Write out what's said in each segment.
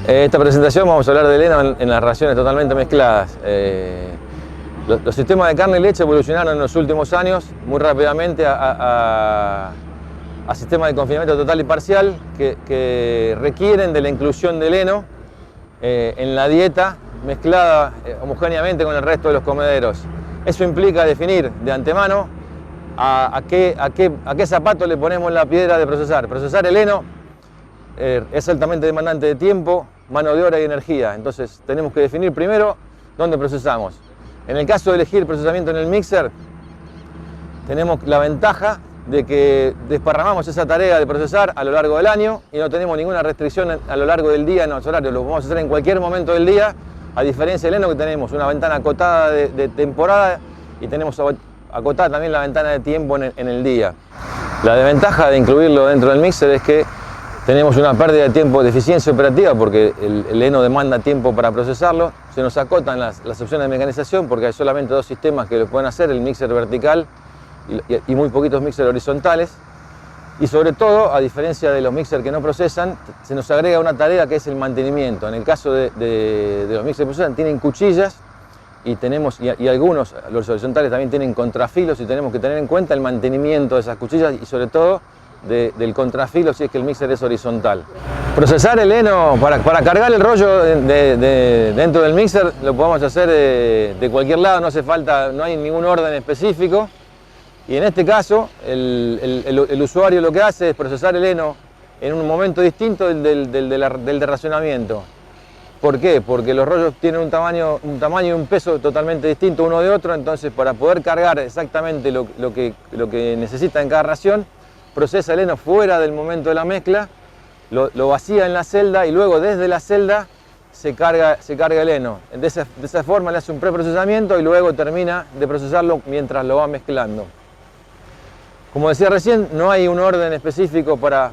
Esta presentación vamos a hablar de heno en las raciones totalmente mezcladas. Los sistemas de carne y leche evolucionaron en los últimos años muy rápidamente a sistemas de confinamiento total y parcial que requieren de la inclusión del heno en la dieta mezclada homogéneamente con el resto de los comederos. Eso implica definir de antemano a qué zapato le ponemos la piedra de procesar. Procesar el heno es altamente demandante de tiempo, mano de obra y energía. Entonces tenemos que definir primero dónde procesamos. En el caso de elegir procesamiento en el mixer, tenemos la ventaja de que desparramamos esa tarea de procesar a lo largo del año y no tenemos ninguna restricción a lo largo del día en los horarios. Lo podemos hacer en cualquier momento del día, a diferencia del heno que tenemos una ventana acotada de temporada y tenemos acotada también la ventana de tiempo en el día. La desventaja de incluirlo dentro del mixer es que tenemos una pérdida de tiempo de eficiencia operativa porque el heno demanda tiempo para procesarlo. Se nos acotan las opciones de mecanización porque hay solamente dos sistemas que lo pueden hacer, el mixer vertical y muy poquitos mixer horizontales. Y sobre todo, a diferencia de los mixer que no procesan, se nos agrega una tarea que es el mantenimiento. En el caso de los mixer que procesan, tienen cuchillas y algunos, los horizontales, también tienen contrafilos y tenemos que tener en cuenta el mantenimiento de esas cuchillas y sobre todo del contrafilo si es que el mixer es horizontal. Procesar el heno, para cargar el rollo dentro del mixer, lo podemos hacer de cualquier lado, no hay ningún orden específico. Y en este caso, el usuario lo que hace es procesar el heno en un momento distinto del de racionamiento. ¿Por qué? Porque los rollos tienen un tamaño y un peso totalmente distinto uno de otro, entonces para poder cargar exactamente lo que necesita en cada ración, procesa el heno fuera del momento de la mezcla, lo vacía en la celda y luego desde la celda se carga el heno. De esa forma le hace un preprocesamiento y luego termina de procesarlo mientras lo va mezclando. Como decía recién, no hay un orden específico para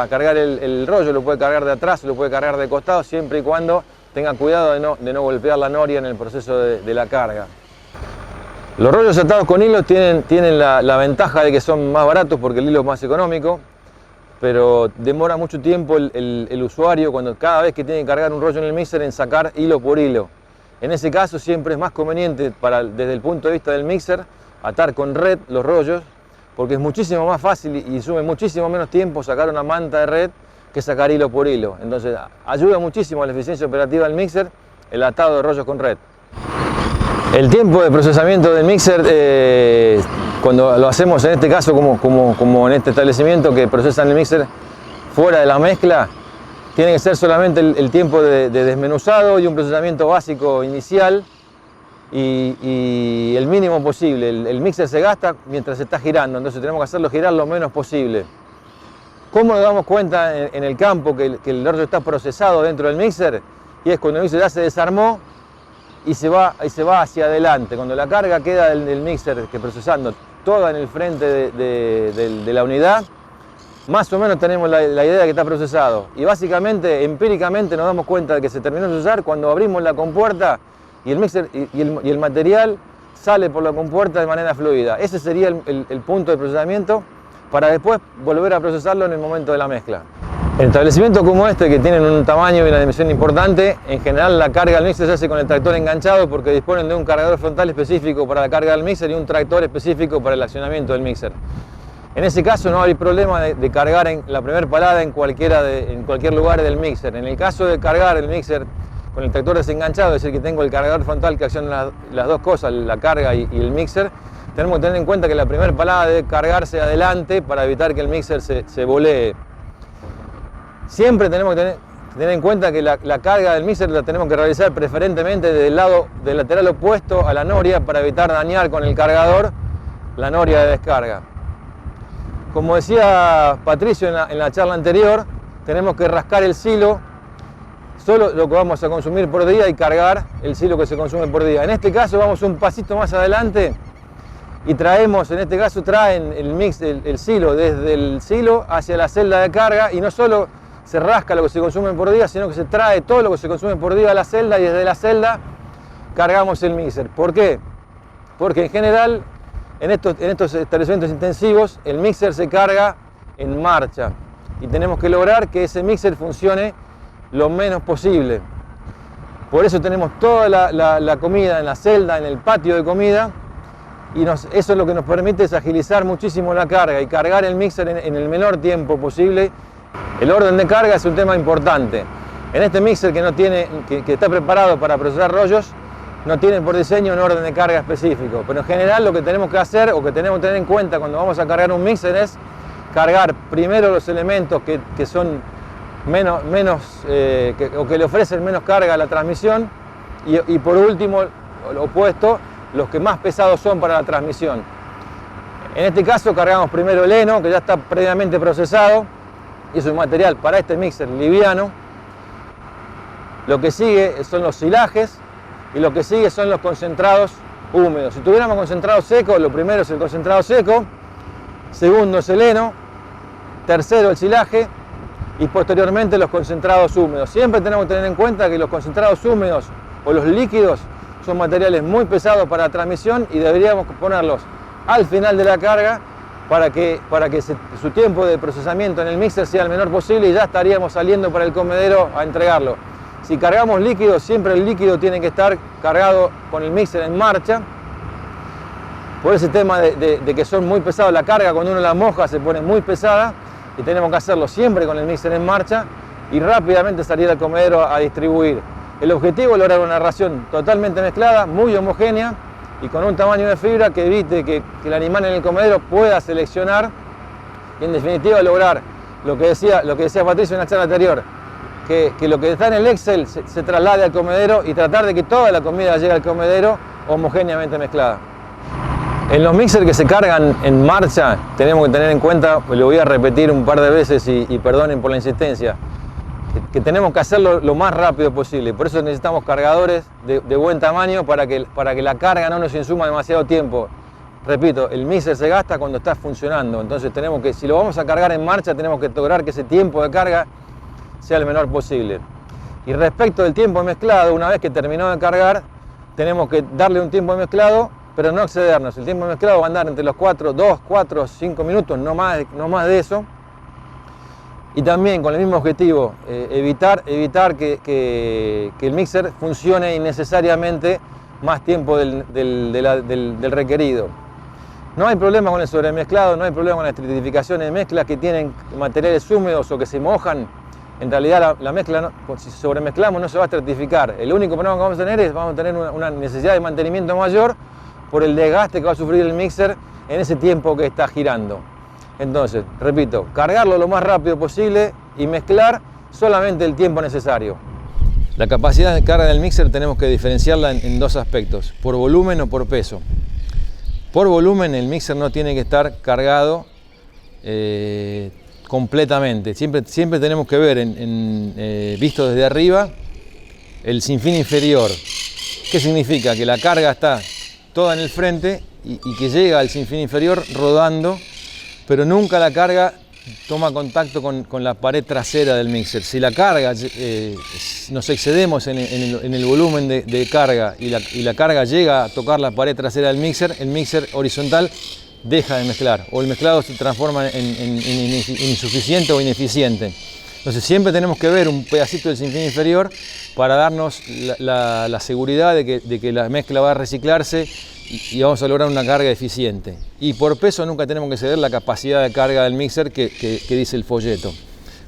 cargar el rollo, lo puede cargar de atrás, lo puede cargar de costado, siempre y cuando tenga cuidado de no golpear la noria en el proceso de la carga. Los rollos atados con hilo tienen la ventaja de que son más baratos porque el hilo es más económico, pero demora mucho tiempo el usuario cada vez que tiene que cargar un rollo en el mixer en sacar hilo por hilo. En ese caso siempre es más conveniente desde el punto de vista del mixer atar con red los rollos porque es muchísimo más fácil y sube muchísimo menos tiempo sacar una manta de red que sacar hilo por hilo. Entonces ayuda muchísimo a la eficiencia operativa del mixer el atado de rollos con red. El tiempo de procesamiento del mixer, cuando lo hacemos en este caso como en este establecimiento que procesan el mixer fuera de la mezcla, tiene que ser solamente el tiempo de desmenuzado y un procesamiento básico inicial y el mínimo posible. El mixer se gasta mientras se está girando, entonces tenemos que hacerlo girar lo menos posible. ¿Cómo nos damos cuenta en el campo que el rollo está procesado dentro del mixer? Y es cuando el mixer ya se desarmó y se va hacia adelante. Cuando la carga queda del mixer que procesando toda en el frente de la unidad, más o menos tenemos la idea de que está procesado. Y básicamente, empíricamente nos damos cuenta de que se terminó de procesar cuando abrimos la compuerta y el mixer y el material sale por la compuerta de manera fluida. Ese sería el punto de procesamiento para después volver a procesarlo en el momento de la mezcla. En establecimientos como este, que tienen un tamaño y una dimensión importante, en general la carga del mixer se hace con el tractor enganchado porque disponen de un cargador frontal específico para la carga del mixer y un tractor específico para el accionamiento del mixer. En ese caso no hay problema de cargar en la primera palada en cualquier lugar del mixer. En el caso de cargar el mixer con el tractor desenganchado, es decir, que tengo el cargador frontal que acciona las dos cosas, la carga y el mixer, tenemos que tener en cuenta que la primera palada debe cargarse adelante para evitar que el mixer se volee. Siempre tenemos que tener en cuenta que la carga del mixer la tenemos que realizar preferentemente del lateral opuesto a la noria para evitar dañar con el cargador la noria de descarga. Como decía Patricio en la charla anterior, tenemos que rascar el silo, solo lo que vamos a consumir por día y cargar el silo que se consume por día. En este caso vamos un pasito más adelante y traen el silo desde el silo hacia la celda de carga y no solo se rasca lo que se consume por día, sino que se trae todo lo que se consume por día a la celda y desde la celda cargamos el mixer. ¿Por qué? Porque en general en estos establecimientos intensivos el mixer se carga en marcha y tenemos que lograr que ese mixer funcione lo menos posible. Por eso tenemos toda la comida en la celda, en el patio de comida, y eso es lo que nos permite es agilizar muchísimo la carga y cargar el mixer en el menor tiempo posible. El orden de carga es un tema importante. En este mixer que está preparado para procesar rollos, no tiene por diseño un orden de carga específico, pero en general lo que tenemos que hacer o que tenemos que tener en cuenta cuando vamos a cargar un mixer es cargar primero los elementos que son o que le ofrecen menos carga a la transmisión y por último, lo opuesto, los que más pesados son para la transmisión. En este caso cargamos primero el heno, que ya está previamente procesado y es un material para este mixer liviano. Lo que sigue son los silajes y lo que sigue son los concentrados húmedos. Si tuviéramos concentrado seco, lo primero es el concentrado seco, segundo es el heno, tercero el silaje y posteriormente los concentrados húmedos. Siempre tenemos que tener en cuenta que los concentrados húmedos o los líquidos son materiales muy pesados para la transmisión y deberíamos ponerlos al final de la carga para que su tiempo de procesamiento en el mixer sea el menor posible y ya estaríamos saliendo para el comedero a entregarlo. Si cargamos líquido, siempre el líquido tiene que estar cargado con el mixer en marcha. Por ese tema de que son muy pesados, la carga cuando uno la moja se pone muy pesada y tenemos que hacerlo siempre con el mixer en marcha y rápidamente salir al comedero a distribuir. El objetivo es lograr una ración totalmente mezclada, muy homogénea y con un tamaño de fibra que evite que el animal en el comedero pueda seleccionar y en definitiva lograr lo que decía Patricio en la charla anterior, que lo que está en el Excel se traslade al comedero y tratar de que toda la comida llegue al comedero homogéneamente mezclada. En los mixers que se cargan en marcha tenemos que tener en cuenta, lo voy a repetir un par de veces y perdonen por la insistencia, que tenemos que hacerlo lo más rápido posible. Por eso necesitamos cargadores de buen tamaño para que la carga no nos insuma demasiado tiempo. Repito, el mixer se gasta cuando está funcionando, entonces si lo vamos a cargar en marcha tenemos que lograr que ese tiempo de carga sea el menor posible. Y respecto del tiempo de mezclado, una vez que terminó de cargar, tenemos que darle un tiempo de mezclado, pero no excedernos. El tiempo de mezclado va a andar entre los 2, 4, 5 minutos, no más de eso. Y también con el mismo objetivo, evitar que el mixer funcione innecesariamente más tiempo del requerido. No hay problema con el sobremezclado, no hay problema con las estratificaciones de mezclas que tienen materiales húmedos o que se mojan. En realidad la mezcla, si sobremezclamos, no se va a estratificar. El único problema que vamos a tener es vamos a tener una necesidad de mantenimiento mayor por el desgaste que va a sufrir el mixer en ese tiempo que está girando. Entonces, repito, cargarlo lo más rápido posible y mezclar solamente el tiempo necesario. La capacidad de carga del mixer tenemos que diferenciarla en dos aspectos, por volumen o por peso. Por volumen el mixer no tiene que estar cargado completamente. Siempre tenemos que ver, visto desde arriba, el sinfín inferior. ¿Qué significa? Que la carga está toda en el frente y que llega al sinfín inferior rodando, pero nunca la carga toma contacto con la pared trasera del mixer. Si la carga, nos excedemos en el volumen de carga y la carga llega a tocar la pared trasera del mixer, el mixer horizontal deja de mezclar o el mezclado se transforma en insuficiente o ineficiente. Entonces siempre tenemos que ver un pedacito del sinfín inferior para darnos la seguridad de que la mezcla va a reciclarse y vamos a lograr una carga eficiente. Y por peso nunca tenemos que ceder la capacidad de carga del mixer que dice el folleto.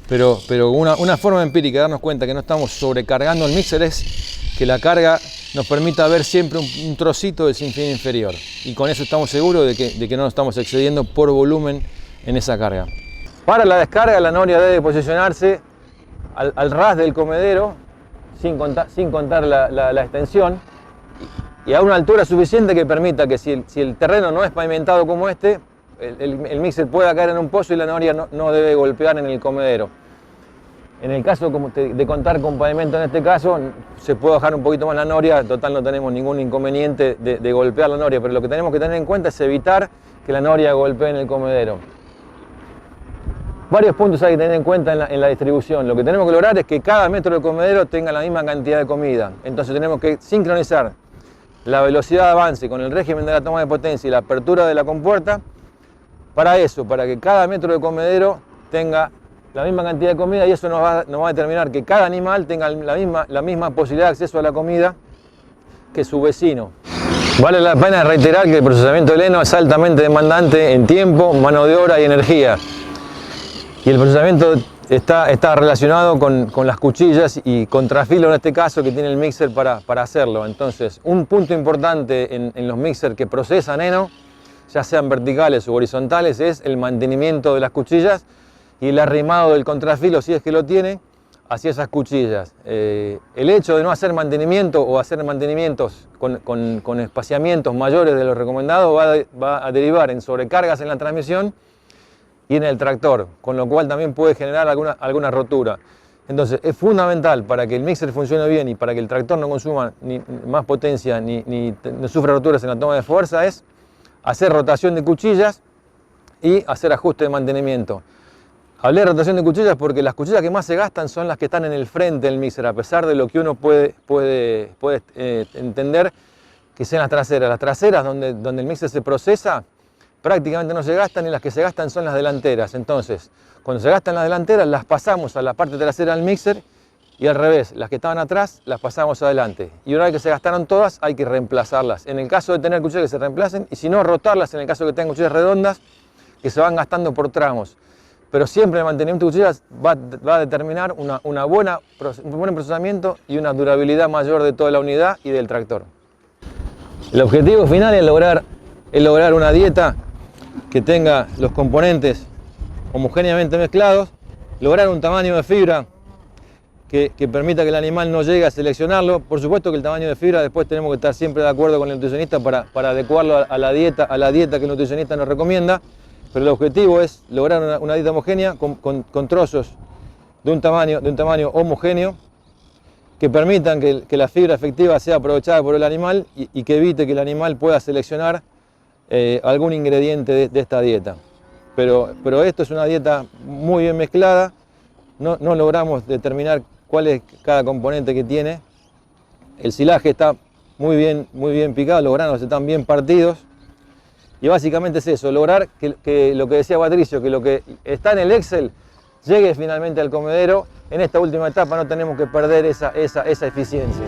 Pero una forma empírica de darnos cuenta que no estamos sobrecargando el mixer es que la carga nos permita ver siempre un trocito del sinfín inferior. Y con eso estamos seguros de que no nos estamos excediendo por volumen en esa carga. Para la descarga la noria debe posicionarse al ras del comedero sin contar la extensión y a una altura suficiente que permita que si el terreno no es pavimentado como este, el mixer pueda caer en un pozo y la noria no debe golpear en el comedero. En el caso de contar con pavimento en este caso, se puede bajar un poquito más la noria, en total no tenemos ningún inconveniente de golpear la noria, pero lo que tenemos que tener en cuenta es evitar que la noria golpee en el comedero. Varios puntos hay que tener en cuenta en la distribución. Lo que tenemos que lograr es que cada metro de comedero tenga la misma cantidad de comida. Entonces tenemos que sincronizar la velocidad de avance con el régimen de la toma de potencia y la apertura de la compuerta para que cada metro de comedero tenga la misma cantidad de comida y eso nos va a determinar que cada animal tenga la misma posibilidad de acceso a la comida que su vecino. Vale la pena reiterar que el procesamiento del heno es altamente demandante en tiempo, mano de obra y energía. Y el procesamiento está relacionado con las cuchillas y contrafilo en este caso que tiene el mixer para hacerlo. Entonces, un punto importante en los mixers que procesan heno, ya sean verticales o horizontales, es el mantenimiento de las cuchillas y el arrimado del contrafilo, si es que lo tiene, hacia esas cuchillas. El hecho de no hacer mantenimiento o hacer mantenimientos con espaciamientos mayores de lo recomendado va a derivar en sobrecargas en la transmisión y en el tractor, con lo cual también puede generar alguna rotura. Entonces es fundamental para que el mixer funcione bien y para que el tractor no consuma ni más potencia ni sufra roturas en la toma de fuerza, es hacer rotación de cuchillas y hacer ajuste de mantenimiento. Hablé de rotación de cuchillas porque las cuchillas que más se gastan son las que están en el frente del mixer, a pesar de lo que uno puede entender que sean las traseras. Las traseras donde el mixer se procesa prácticamente no se gastan y las que se gastan son las delanteras. Entonces, cuando se gastan las delanteras las pasamos a la parte trasera del mixer y al revés, las que estaban atrás las pasamos adelante. Y una vez que se gastaron todas hay que reemplazarlas. En el caso de tener cuchillas que se reemplacen y si no rotarlas en el caso de que tengan cuchillas redondas que se van gastando por tramos. Pero siempre el mantenimiento de cuchillas va a determinar un buen procesamiento y una durabilidad mayor de toda la unidad y del tractor. El objetivo final es lograr una dieta que tenga los componentes homogéneamente mezclados, lograr un tamaño de fibra que permita que el animal no llegue a seleccionarlo. Por supuesto que el tamaño de fibra después tenemos que estar siempre de acuerdo con el nutricionista para adecuarlo a la dieta que el nutricionista nos recomienda. Pero el objetivo es lograr una dieta homogénea con trozos de un tamaño homogéneo que permitan que la fibra efectiva sea aprovechada por el animal y que evite que el animal pueda seleccionar algún ingrediente de esta dieta. Pero esto es una dieta muy bien mezclada, no logramos determinar cuál es cada componente que tiene. El silaje está muy bien picado, los granos están bien partidos. Y básicamente es eso, lograr que lo que decía Patricio, que lo que está en el Excel llegue finalmente al comedero. En esta última etapa no tenemos que perder esa eficiencia.